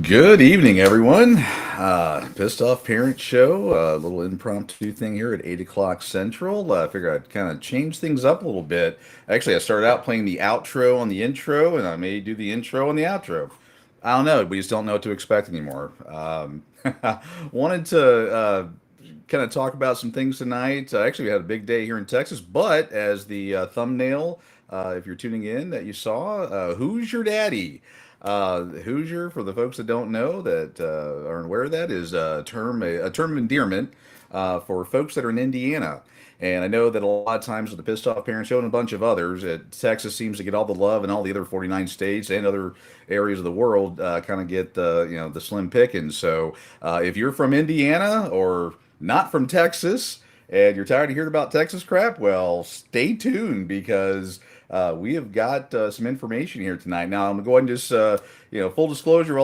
Good evening, everyone. Pissed Off Parent Show, a little impromptu thing here at 8 o'clock Central. I figured I'd kind of change things up a little bit. Actually, I started out playing the outro on the intro, and I may do the intro on the outro. I don't know. We just don't know what to expect anymore. Wanted to kind of talk about some things tonight. Actually, we had a big day here in Texas, but as the thumbnail, if you're tuning in, that you saw, Who's Your Daddy? Hoosier, for the folks that don't know that aren't aware of that, is a term of endearment for folks that are in Indiana. And I know that a lot of times with the Pissed Off Parent Show and a bunch of others, Texas seems to get all the love, and all the other 49 states and other areas of the world kind of get the slim pickings. So if you're from Indiana or not from Texas, and you're tired of hearing about Texas crap, well, stay tuned because we have got some information here tonight. Now, I'm going to go ahead and just, full disclosure,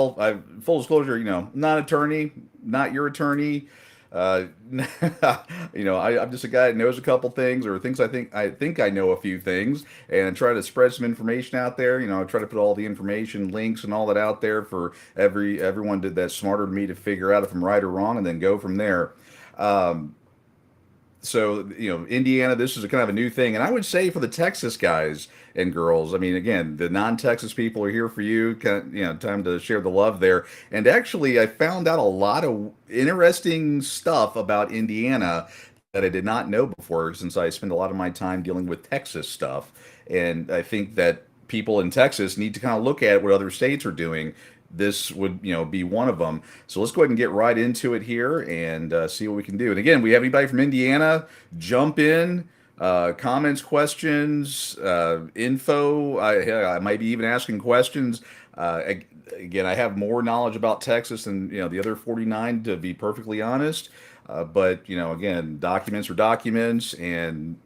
full disclosure, not attorney, not your attorney. Uh, I'm just a guy that knows a couple things or things I think I know a few things and try to spread some information out there. I try to put all the information, links, and all that out there for everyone that's smarter than me to figure out if I'm right or wrong, and then go from there. Um, so Indiana, this is a kind of a new thing, and I would say for the Texas guys and girls, I mean, again, the non-Texas people are here for you. Kind of, time to share the love there. And actually, I found out a lot of interesting stuff about Indiana that I did not know before, since I spend a lot of my time dealing with Texas stuff. And I think that people in Texas need to kind of look at what other states are doing. This would be one of them. So let's go ahead and get right into it here and see what we can do. And again, we have anybody from Indiana jump in, comments, questions, info. I might be even asking questions. Again, I have more knowledge about Texas than the other 49, to be perfectly honest. But again, documents are documents, and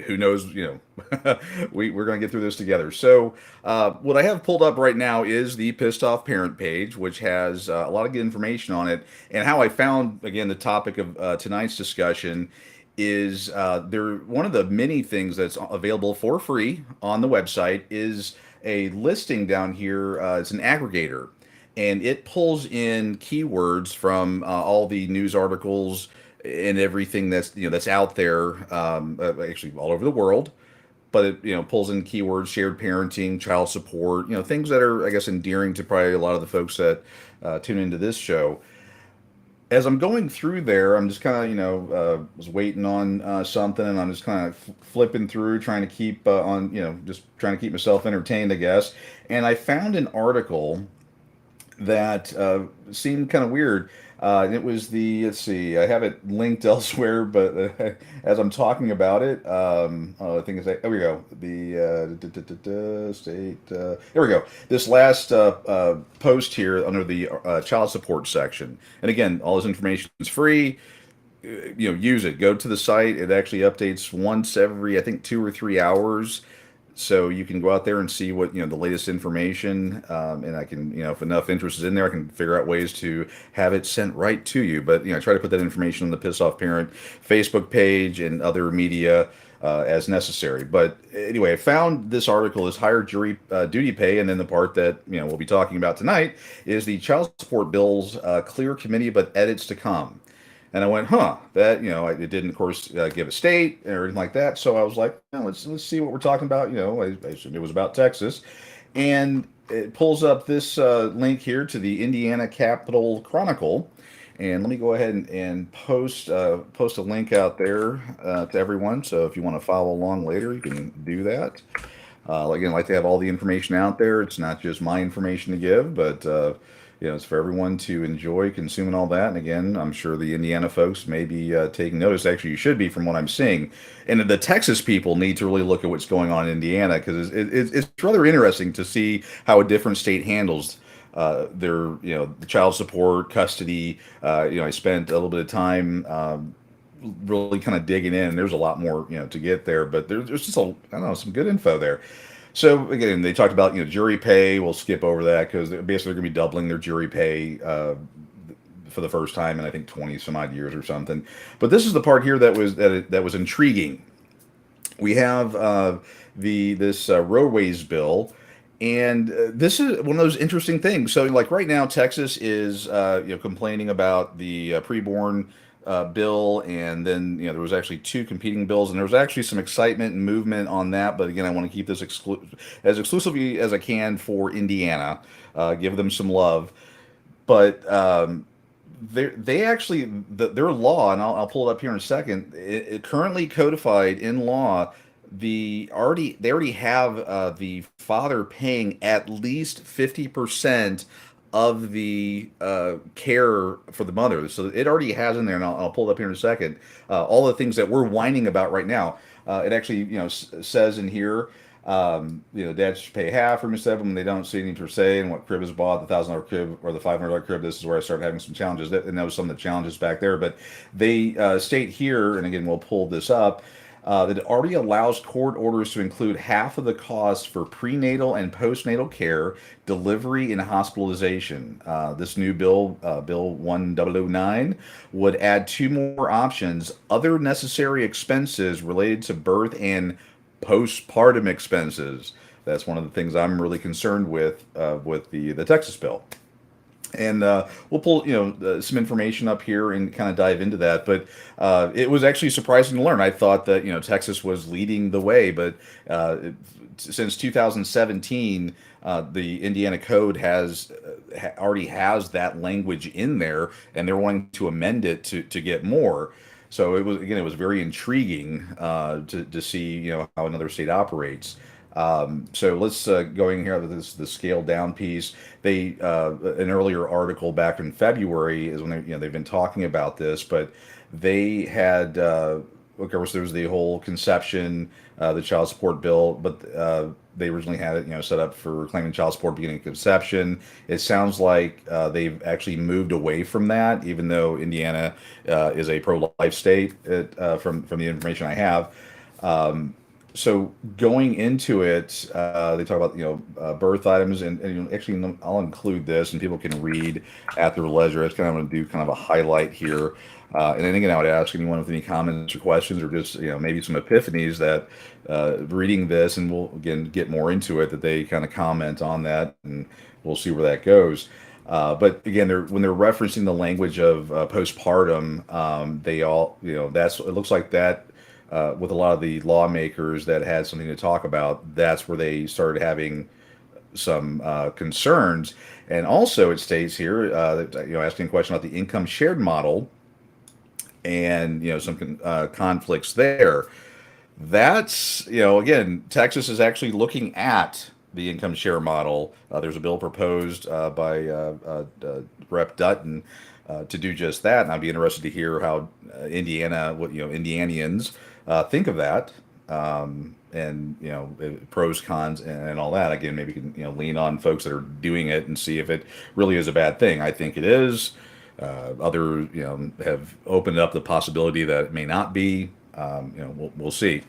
who knows? We're going to get through this together. So, what I have pulled up right now is the Pissed Off Parent page, which has a lot of good information on it. And how I found, again, the topic of tonight's discussion is one of the many things that's available for free on the website is a listing down here. It's an aggregator, and it pulls in keywords from all the news articles and everything that's out there, actually all over the world. But it pulls in keywords: shared parenting, child support, things that are, I guess, endearing to probably a lot of the folks that tune into this show. As I'm going through there, I'm just kind of, was waiting on something, and I'm just kind of flipping through, trying to keep just trying to keep myself entertained, I guess. And I found an article that seemed kind of weird. And it was let's see, I have it linked elsewhere, but as I'm talking about it, I think there we go. State, here we go. This last post here under the child support section. And again, all this information is free. Use it. Go to the site. It actually updates once every, I think, 2 or 3 hours, so you can go out there and see what the latest information, and I can, if enough interest is in there, I can figure out ways to have it sent right to you. But try to put that information on the Piss Off Parent Facebook page and other media as necessary. But anyway, I found this article is higher jury duty pay, and then the part that we'll be talking about tonight is the child support bill's clear committee, but edits to come. And I went, that, it didn't, of course, give a state or anything like that. So I was like, let's see what we're talking about. I assumed it was about Texas. And it pulls up this link here to the Indiana Capitol Chronicle. And let me go ahead and post a link out there to everyone. So if you want to follow along later, you can do that. Again, I like to have all the information out there. It's not just my information to give, but it's for everyone to enjoy, consume, and all that. And again, I'm sure the Indiana folks may be taking notice. Actually, you should be, from what I'm seeing. And the Texas people need to really look at what's going on in Indiana, because it's rather interesting to see how a different state handles their, the child support, custody. I spent a little bit of time really kind of digging in. There's a lot more, to get there, but there's just I don't know, some good info there. So again, they talked about jury pay. We'll skip over that because basically they're going to be doubling their jury pay for the first time in, I think, 20 some odd years or something. But this is the part here that was intriguing. We have this roadways bill, And this is one of those interesting things. So, like right now, Texas is complaining about the preborn bill, and then there was actually two competing bills, and there was actually some excitement and movement on that. But again, I want to keep this as exclusively as I can for Indiana, give them some love. But they actually their law, and I'll pull it up here in a second. It currently codified in law they already have the father paying at least 50% of the care for the mother. So it already has in there, and I'll pull it up here in a second. All the things that we're whining about right now. It actually says in here. Dads should pay half for Miss Evan when they don't see any per se, and what crib is bought, the $1,000 crib or the $500 crib. This is where I started having some challenges, and that was some of the challenges back there. But they state here, and again, we'll pull this up, that it already allows court orders to include half of the cost for prenatal and postnatal care, delivery, and hospitalization. This new bill, Bill 1009, would add two more options: other necessary expenses related to birth and postpartum expenses. That's one of the things I'm really concerned with the Texas bill. And we'll pull some information up here and kind of dive into that. But it was actually surprising to learn. I thought that Texas was leading the way, but since 2017, the Indiana Code already has that language in there, and they're wanting to amend it to get more. So it was very intriguing to see how another state operates. So let's going here. This the scaled down piece. They an earlier article back in February is when they've been talking about this, but they had of course there was the whole conception, the child support bill, but they originally had it set up for claiming child support beginning of conception. It sounds like they've actually moved away from that, even though Indiana is a pro-life state. From the information I have. So going into it, they talk about birth items, and actually I'll include this, and people can read at their leisure. It's kind of going to do kind of a highlight here, and then again I would ask anyone with any comments or questions, or just maybe some epiphanies that reading this, and we'll again get more into it, that they kind of comment on that, and we'll see where that goes. But again, when they're referencing the language of postpartum, they all that's it looks like that with a lot of the lawmakers that had something to talk about, that's where they started having some concerns. And also, it states here, asking a question about the income shared model, and some conflicts there. That's again, Texas is actually looking at the income share model. There's a bill proposed by Rep. Dutton to do just that, and I'd be interested to hear how what Indianians think of that, and pros, cons, and all that. Again, maybe you can lean on folks that are doing it and see if it really is a bad thing. I think it is. Other have opened up the possibility that it may not be. We'll see.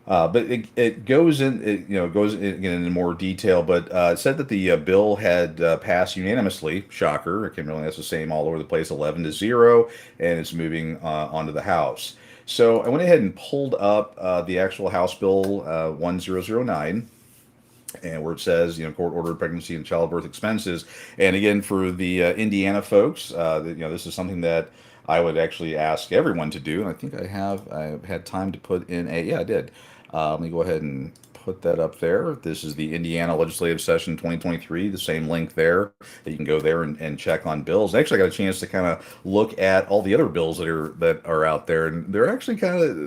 But it goes in, goes in, again into more detail. But it said that the bill had passed unanimously. Shocker! It can really that's the same all over the place, 11-0, and it's moving onto the House. So I went ahead and pulled up the actual House Bill 1009, and where it says, court ordered pregnancy and childbirth expenses. And again, for the Indiana folks, this is something that I would actually ask everyone to do. And I think I've had time to put in yeah, I did. Let me go ahead and put that up there. This is the Indiana Legislative Session 2023, the same link there. You can go there and check on bills. Actually, I got a chance to kind of look at all the other bills that are out there, and they're actually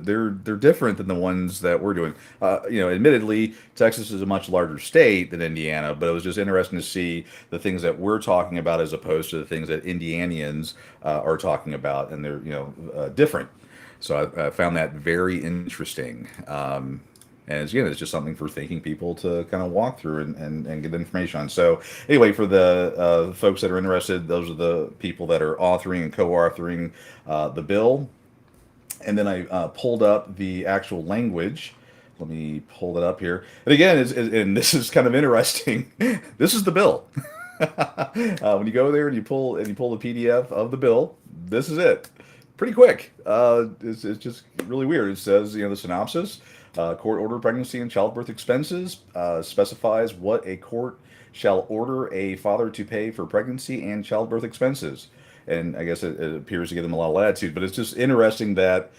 they're different than the ones that we're doing. Admittedly, Texas is a much larger state than Indiana, but it was just interesting to see the things that we're talking about as opposed to the things that Indianians are talking about, and they're different. So I found that very interesting. And again, it's just something for thinking people to kind of walk through and get information on. So anyway, for the folks that are interested, those are the people that are authoring and co-authoring the bill. And then I pulled up the actual language. Let me pull it up here. And again, and this is kind of interesting. This is the bill. When you go there and you pull the PDF of the bill, this is it. Pretty quick. It's just really weird. It says, the synopsis. Court order pregnancy and childbirth expenses specifies what a court shall order a father to pay for pregnancy and childbirth expenses. And I guess it appears to give them a lot of latitude, but it's just interesting that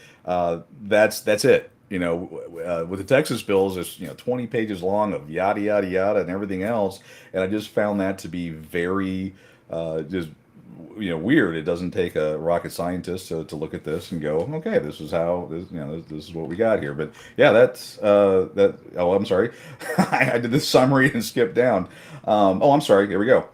that's it. With the Texas bills, it's 20 pages long of yada yada yada and everything else, and I just found that to be very just weird. It doesn't take a rocket scientist to look at this and go, okay, this is how this is what we got here. But yeah, that's that. Oh, I'm sorry, I did this summary and skipped down. Oh, I'm sorry. Here we go.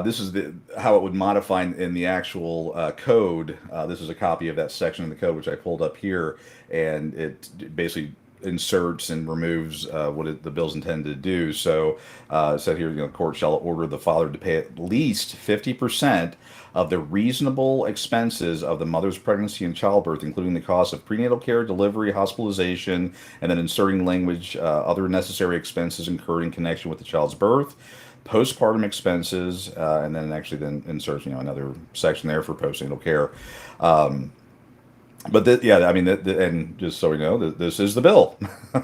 This is how it would modify in the actual code. This is a copy of that section of the code which I pulled up here, and it basically inserts and removes the bill's intended to do. So it said here, court shall order the father to pay at least 50% of the reasonable expenses of the mother's pregnancy and childbirth, including the cost of prenatal care, delivery, hospitalization, and then inserting language, other necessary expenses incurred in connection with the child's birth, postpartum expenses, and then actually then inserts another section there for postnatal care. But yeah, I mean, and just so we know, this is the bill.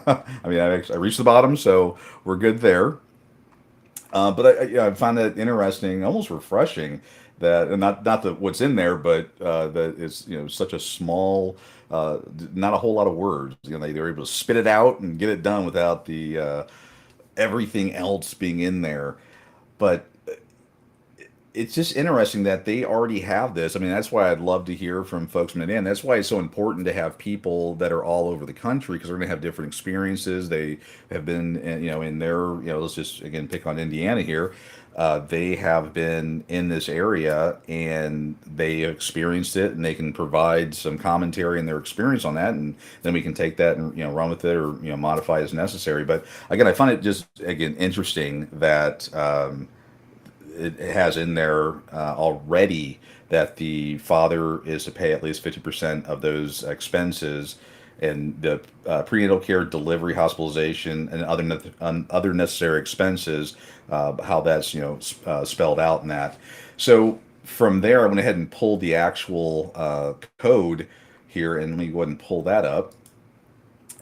I mean, I reached the bottom, so we're good there. But yeah, I find that interesting, almost refreshing that, and not that what's in there, but that it's such a small, not a whole lot of words. They're able to spit it out and get it done without the everything else being in there. But it's just interesting that they already have this. I mean, that's why I'd love to hear from folks from Indiana. That's why it's so important to have people that are all over the country because they're going to have different experiences. They have been, in their, let's just again pick on Indiana here. They have been in this area and they experienced it, and they can provide some commentary and their experience on that, and then we can take that and run with it or modify as necessary. But again, I find it just again interesting that. It has in there already that the father is to pay at least 50% of those expenses and the prenatal care, delivery, hospitalization, and other necessary expenses. How that's spelled out in that. So from there, I went ahead and pulled the actual code here, and let me go ahead and pull that up.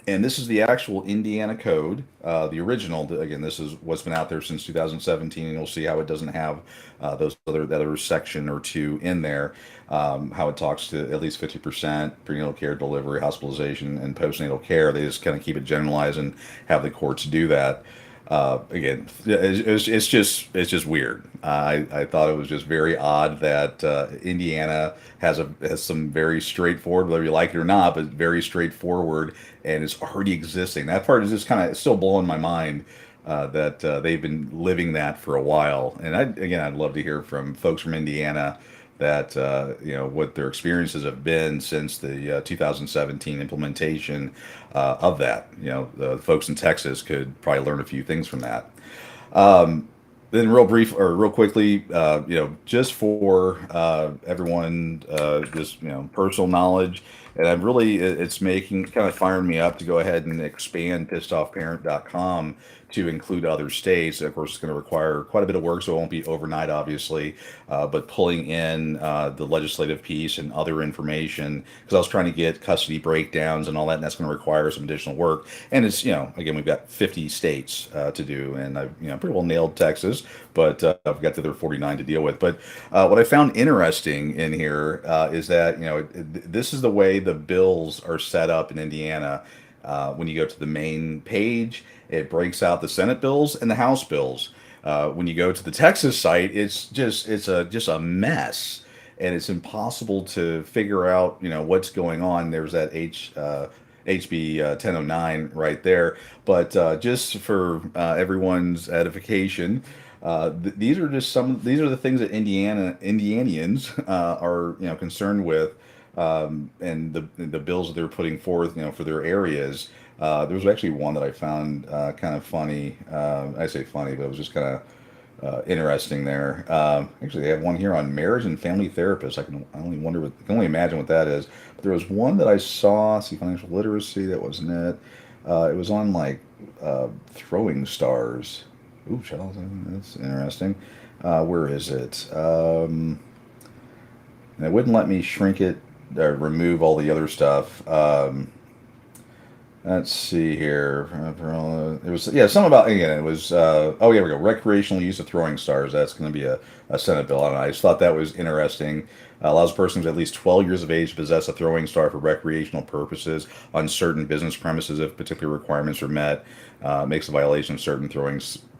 And this is the actual Indiana code, the original. Again, this is what's been out there since 2017, and you'll see how it doesn't have that other section or two in there. How it talks to at least 50% prenatal care, delivery, hospitalization, and postnatal care. They just kind of keep it generalized and have the courts do that. Again, it's just weird. I thought it was just very odd that Indiana has some very straightforward, whether you like it or not, but very straightforward, and it's already existing. That part is just kind of still blowing my mind that they've been living that for a while. And I'd love to hear from folks from Indiana that what their experiences have been since the 2017 implementation of that. The folks in Texas could probably learn a few things from that. Then real quickly, just for everyone, just personal knowledge, and I'm really it's making kind of firing me up to go ahead and expand pissedoffparent.com to include other states. Of course, it's going to require quite a bit of work, so it won't be overnight, obviously. But pulling in the legislative piece and other information, because I was trying to get custody breakdowns and all that, and that's going to require some additional work. And it's again, we've got 50 states to do, and I've pretty well nailed Texas, but I've got the other 49 to deal with. But what I found interesting in here is that this is the way the bills are set up in Indiana. When you go to the main page, it breaks out the Senate bills and the House bills. When you go to the Texas site, it's a mess, and it's impossible to figure out what's going on. There's that HB 1009 right there. But just for everyone's edification, these are these are the things that Indianians are are concerned with, and the bills that they're putting forth, for their areas. There was actually one that I found kind of funny. I say funny, but it was just kind of interesting there. Actually, they have one here on marriage and family therapists. I can only imagine what that is. But there was one that I saw. See, financial literacy. That wasn't it. It was on like throwing stars. Ooh, that's interesting. Where is it? And it wouldn't let me shrink it or remove all the other stuff. Let's see here. It was, yeah, something about, again, it was, oh, yeah, we go. Recreational use of throwing stars. That's going to be a Senate bill. I don't know. I just thought that was interesting. Allows persons at least 12 years of age to possess a throwing star for recreational purposes on certain business premises if particular requirements are met. Makes a violation of certain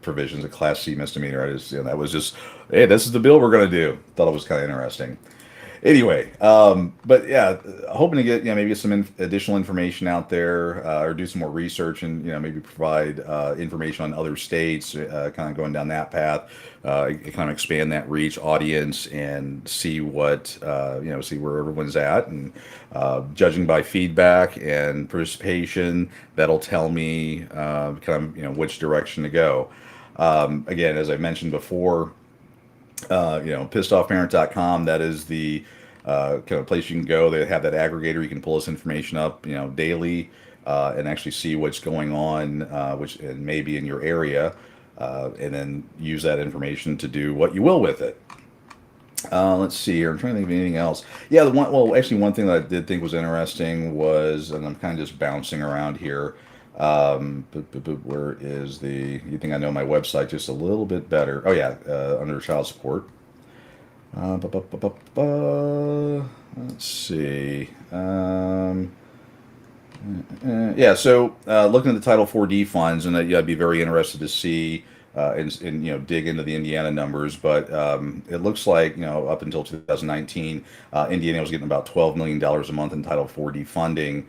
provisions a Class C misdemeanor. I just, that was just, hey, this is the bill we're going to do. Thought it was kind of interesting. Anyway, but yeah, hoping to get, maybe get some additional information out there, or do some more research, and maybe provide information on other states, kind of going down that path, kind of expand that reach audience and see what, see where everyone's at, and judging by feedback and participation, that'll tell me kind of which direction to go. Again, as I mentioned before, pissedoffparent.com. That is the kind of place you can go. They have that aggregator. You can pull this information up, daily, and actually see what's going on, which and maybe in your area, and then use that information to do what you will with it. Let's see here. I'm trying to think of anything else. Yeah, the one. Well, actually, one thing that I did think was interesting was, and I'm kind of just bouncing around here. But where is the? You think I know my website just a little bit better? Oh yeah, under child support. Uh, bu- bu- bu- bu- let's see. Yeah, so looking at the Title 4D funds, and yeah, I'd be very interested to see and dig into the Indiana numbers. But it looks like up until 2019, Indiana was getting about $12 million a month in Title 4D funding.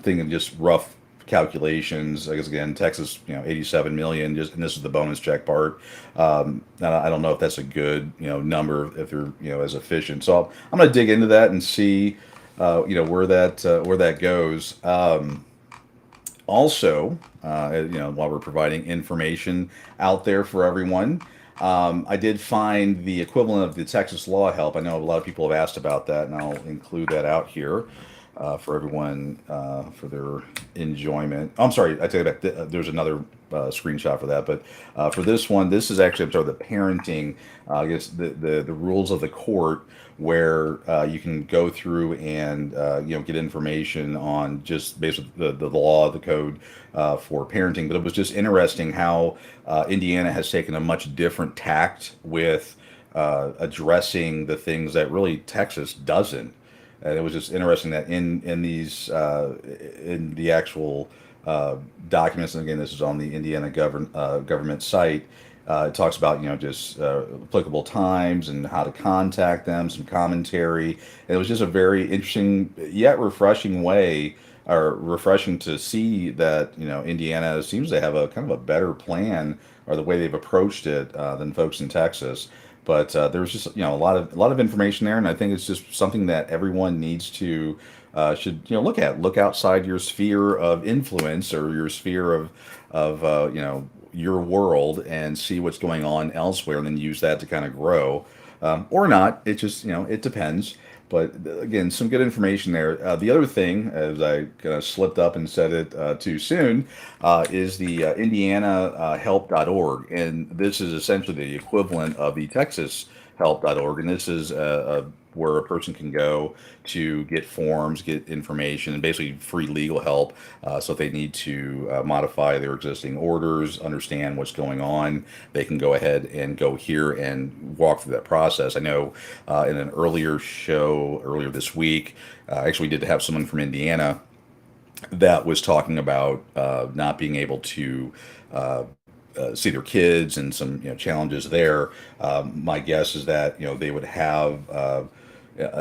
Thinking just rough calculations. I guess again, Texas, 87 million. Just and this is the bonus check part. And I don't know if that's a good number if they're as efficient. So I'm going to dig into that and see where that goes. Also, while we're providing information out there for everyone, I did find the equivalent of the Texas Law Help. I know a lot of people have asked about that, and I'll include that out here for everyone for their enjoyment. I'm sorry, I take it back. There's another screenshot for that, but for this one, this is actually, I'm sorry, the parenting. I guess the rules of the court where you can go through and get information on just basically the law, the code for parenting. But it was just interesting how Indiana has taken a much different tact with addressing the things that really Texas doesn't. And it was just interesting that in these in the actual documents, and again, this is on the Indiana government site. It talks about just applicable times and how to contact them, some commentary. And it was just a very interesting yet refreshing way, or refreshing to see that Indiana seems to have a kind of a better plan, or the way they've approached it than folks in Texas. But there's just a lot of information there, and I think it's just something that everyone needs to should look outside your sphere of influence, or your sphere of your world, and see what's going on elsewhere, and then use that to kind of grow, or not. It just it depends. But again, some good information there. The other thing, as I kind of slipped up and said it too soon, is the IndianaHelp.org. And this is essentially the equivalent of the Texas Help.org. And this is where a person can go to get forms, get information, and basically free legal help. So if they need to modify their existing orders, understand what's going on, they can go ahead and go here and walk through that process. I know in an earlier show earlier this week, actually, we did have someone from Indiana that was talking about not being able to see their kids, and some challenges there. My guess is that they would have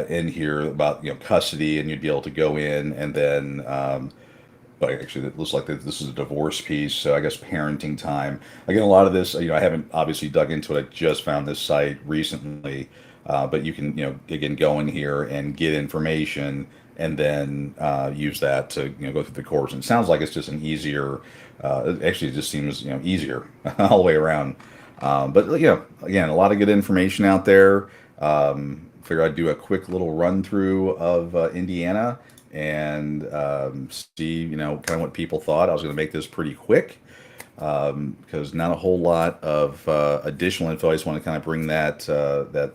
in here about custody, and you'd be able to go in, and then but actually it looks like this is a divorce piece, so I guess parenting time. Again, a lot of this, I haven't obviously dug into it. I just found this site recently, but you can again go in here and get information, and then use that to go through the course. And it sounds like it's just an easier. Actually, it just seems easier all the way around. But again, a lot of good information out there. Figure I'd do a quick little run through of Indiana, and see kind of what people thought. I was going to make this pretty quick. because not a whole lot of additional info. I just want to kind of bring that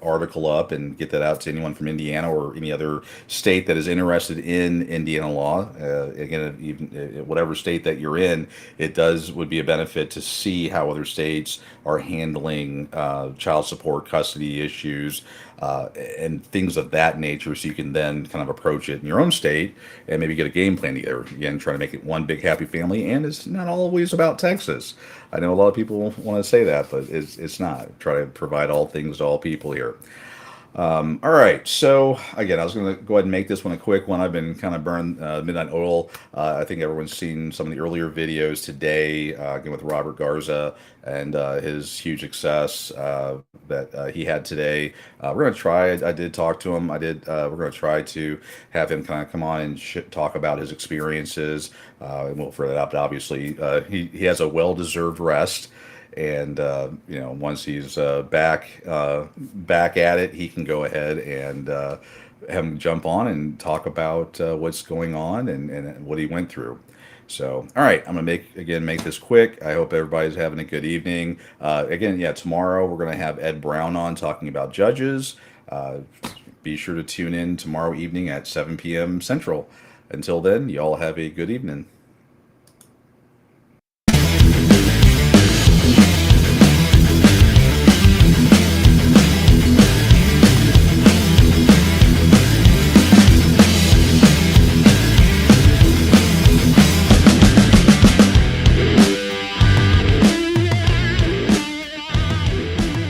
article up and get that out to anyone from Indiana or any other state that is interested in Indiana law. Again, even whatever state that you're in, it does would be a benefit to see how other states are handling child support, custody issues, and things of that nature, so you can then kind of approach it in your own state and maybe get a game plan together. Again, trying to make it one big happy family, and it's not always about Texas. I know a lot of people want to say that, but it's not. Try to provide all things to all people here. All right. So again, I was going to go ahead and make this one a quick one. I've been kind of burned midnight oil. I think everyone's seen some of the earlier videos today, again with Robert Garza and his huge success that he had today. We're going to try. I did talk to him. I did. We're going to try to have him kind of come on and talk about his experiences. And we'll further that up. But obviously, he has a well-deserved rest, and once he's back at it, he can go ahead and have him jump on and talk about what's going on and what he went through. So, all right, I'm gonna make this quick. I hope everybody's having a good evening. Again, yeah, tomorrow we're gonna have Ed Brown on talking about judges. Uh, be sure to tune in tomorrow evening at 7 p.m. Central. Until then, y'all have a good evening.